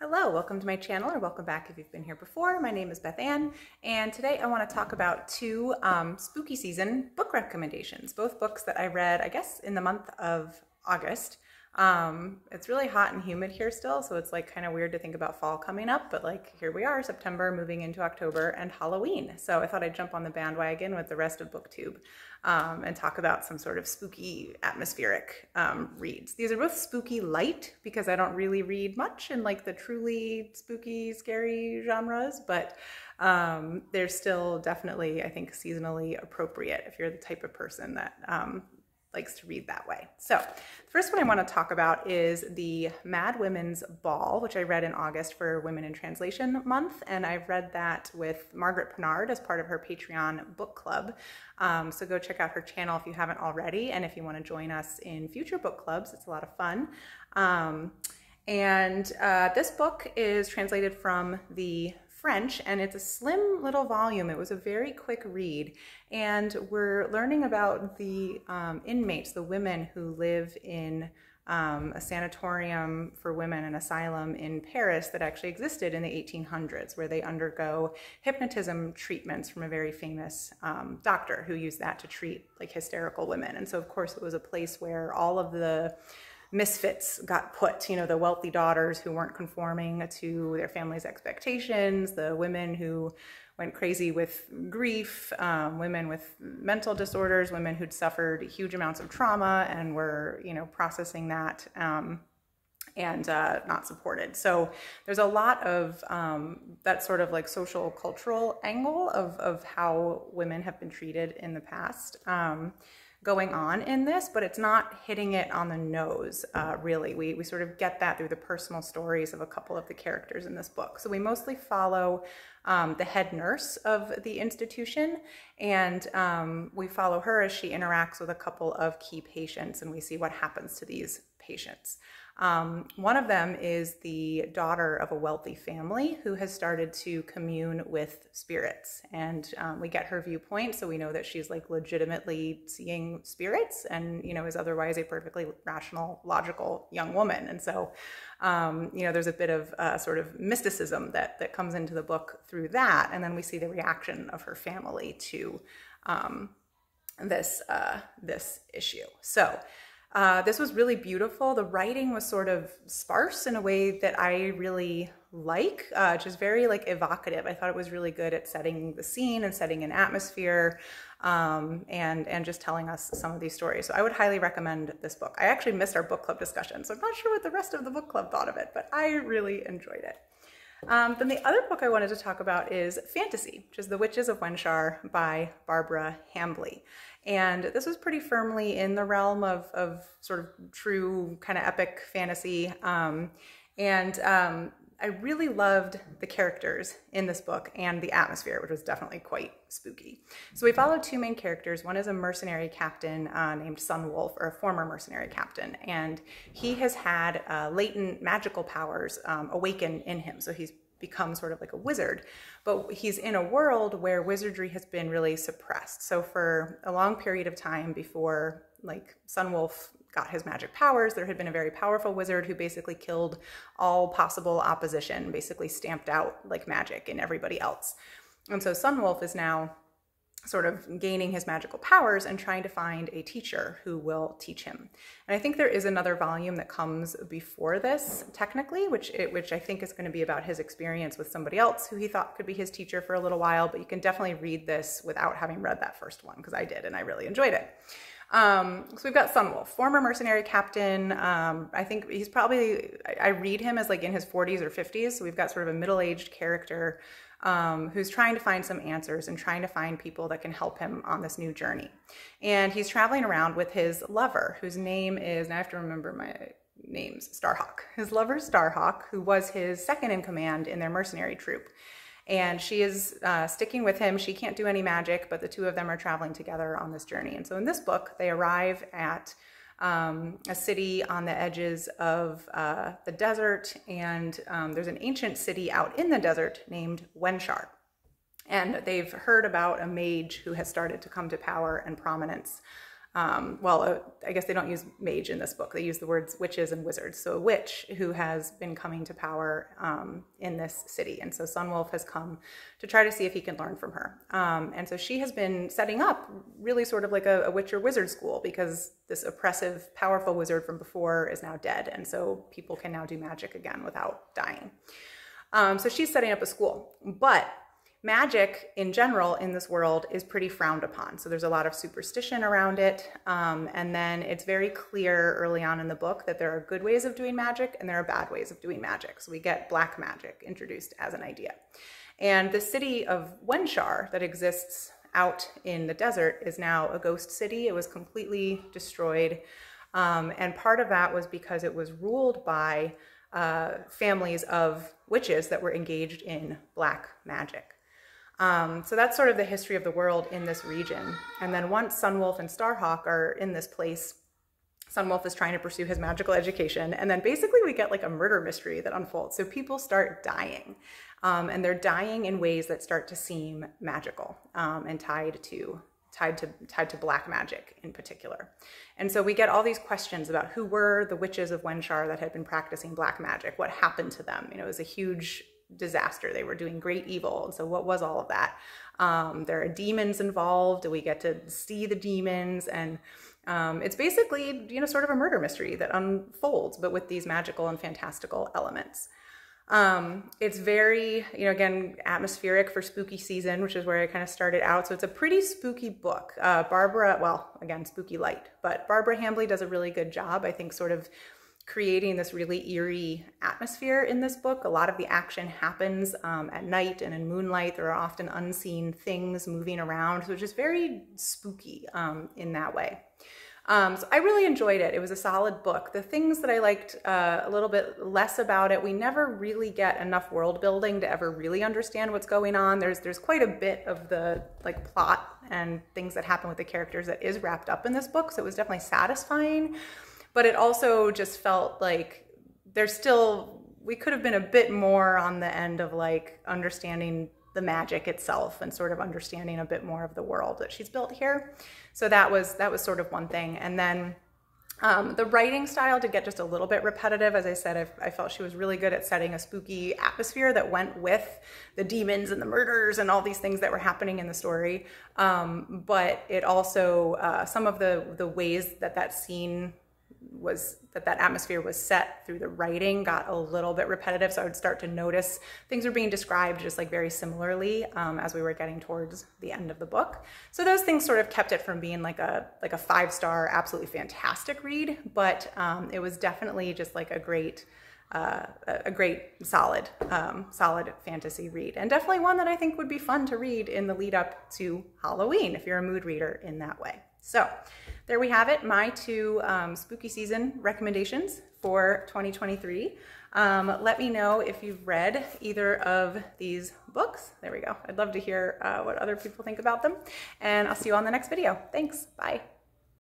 Hello, welcome to my channel, or welcome back if you've been here before. My name is Beth Ann, and today I want to talk about two spooky season book recommendations, both books that I read, I guess, in the month of August. It's really hot and humid here still, so it's like kind of weird to think about fall coming up, but like here we are, September moving into October and Halloween. So I thought I'd jump on the bandwagon with the rest of BookTube and talk about some sort of spooky atmospheric reads. These are both spooky light because I don't really read much in like the truly spooky, scary genres, but they're still definitely, I think, seasonally appropriate if you're the type of person that likes to read that way. So the first one I want to talk about is the Mad Women's Ball, which I read in August for Women in Translation Month, and I've read that with Margaret Pernard as part of her Patreon book club. So go check out her channel if you haven't already, and if you want to join us in future book clubs, it's a lot of fun. This book is translated from the French, and it's a slim little volume. It was a very quick read, and we're learning about the inmates, the women who live in a sanatorium for women, an asylum in Paris that actually existed in the 1800s, where they undergo hypnotism treatments from a very famous doctor who used that to treat like hysterical women. And so of course it was a place where all of the misfits got put, you know, the wealthy daughters who weren't conforming to their family's expectations, the women who went crazy with grief, women with mental disorders, women who'd suffered huge amounts of trauma and were, you know, processing that and not supported. So there's a lot of that sort of like social cultural angle of how women have been treated in the past. Going on in this, but it's not hitting it on the nose, really. We sort of get that through the personal stories of a couple of the characters in this book. So we mostly follow the head nurse of the institution, and we follow her as she interacts with a couple of key patients, and we see what happens to these patients. One of them is the daughter of a wealthy family who has started to commune with spirits, and we get her viewpoint, so we know that she's like legitimately seeing spirits and, you know, is otherwise a perfectly rational, logical young woman. And so, you know, there's a bit of sort of mysticism that comes into the book through that, and then we see the reaction of her family to this issue. So this was really beautiful. The writing was sort of sparse in a way that I really like, just very like evocative. I thought it was really good at setting the scene and setting an atmosphere, and just telling us some of these stories. So I would highly recommend this book. I actually missed our book club discussion, so I'm not sure what the rest of the book club thought of it, but I really enjoyed it. Then the other book I wanted to talk about is Fantasy, which is The Witches of Wenshar by Barbara Hambly. And this was pretty firmly in the realm of sort of true kind of epic fantasy. I really loved the characters in this book and the atmosphere, which was definitely quite spooky. So we followed two main characters. One is a mercenary captain named Sunwolf, or a former mercenary captain, and he has had latent magical powers awaken in him. So he's become sort of like a wizard, but he's in a world where wizardry has been really suppressed. So for a long period of time before like Sunwolf got his magic powers, there had been a very powerful wizard who basically killed all possible opposition, basically stamped out like magic in everybody else. And so Sunwolf is now sort of gaining his magical powers and trying to find a teacher who will teach him. And I think there is another volume that comes before this, technically, which I think is going to be about his experience with somebody else who he thought could be his teacher for a little while, but you can definitely read this without having read that first one, because I did, and I really enjoyed it. So we've got Sunwolf, former mercenary captain. I think he's probably, I read him as like in his 40s or 50s, so we've got sort of a middle-aged character who's trying to find some answers and trying to find people that can help him on this new journey. And he's traveling around with his lover, whose name is, and I have to remember my names, Starhawk. His lover, Starhawk, who was his second in command in their mercenary troop. And she is sticking with him. She can't do any magic, but the two of them are traveling together on this journey. And so in this book, they arrive at a city on the edges of the desert, and there's an ancient city out in the desert named Wenshar. And they've heard about a mage who has started to come to power and prominence I guess they don't use mage in this book. They use the words witches and wizards. So a witch who has been coming to power in this city. And so Sunwolf has come to try to see if he can learn from her. And so she has been setting up really sort of like a witch or wizard school, because this oppressive, powerful wizard from before is now dead. And so people can now do magic again without dying. So she's setting up a school. But magic in general in this world is pretty frowned upon. So there's a lot of superstition around it. And then it's very clear early on in the book that there are good ways of doing magic and there are bad ways of doing magic. So we get black magic introduced as an idea. And the city of Wenshar that exists out in the desert is now a ghost city. It was completely destroyed. And part of that was because it was ruled by families of witches that were engaged in black magic. So that's sort of the history of the world in this region. And then once Sunwolf and Starhawk are in this place, Sunwolf is trying to pursue his magical education. And then basically we get like a murder mystery that unfolds. So people start dying, and they're dying in ways that start to seem magical, and tied to black magic in particular. And so we get all these questions about who were the witches of Wenshar that had been practicing black magic? What happened to them? You know, it was a huge disaster. They were doing great evil. And so what was all of that? There are demons involved. We get to see the demons, and it's basically, you know, sort of a murder mystery that unfolds, but with these magical and fantastical elements. It's very, you know, again, atmospheric for spooky season, which is where I kind of started out. So it's a pretty spooky book. Barbara, well, again, spooky light, but Barbara Hambly does a really good job, I think, sort of creating this really eerie atmosphere in this book. A lot of the action happens at night and in moonlight. There are often unseen things moving around, so it's just very spooky in that way. So I really enjoyed it. It was a solid book. The things that I liked a little bit less about it, we never really get enough world building to ever really understand what's going on. There's quite a bit of the like plot and things that happen with the characters that is wrapped up in this book, so it was definitely satisfying. But it also just felt like we could have been a bit more on the end of like understanding the magic itself and sort of understanding a bit more of the world that she's built here. So that was sort of one thing. And then the writing style did get just a little bit repetitive. As I said, I felt she was really good at setting a spooky atmosphere that went with the demons and the murders and all these things that were happening in the story. But it also, some of the ways that that atmosphere was set through the writing got a little bit repetitive. So I would start to notice things were being described just like very similarly as we were getting towards the end of the book. So those things sort of kept it from being like a 5-star, absolutely fantastic read, but it was definitely just like a great solid fantasy read, and definitely one that I think would be fun to read in the lead up to Halloween if you're a mood reader in that way. So there we have it, my 2 spooky season recommendations for 2023. Let me know if you've read either of these books. There we go. I'd love to hear what other people think about them, and I'll see you on the next video. Thanks. Bye.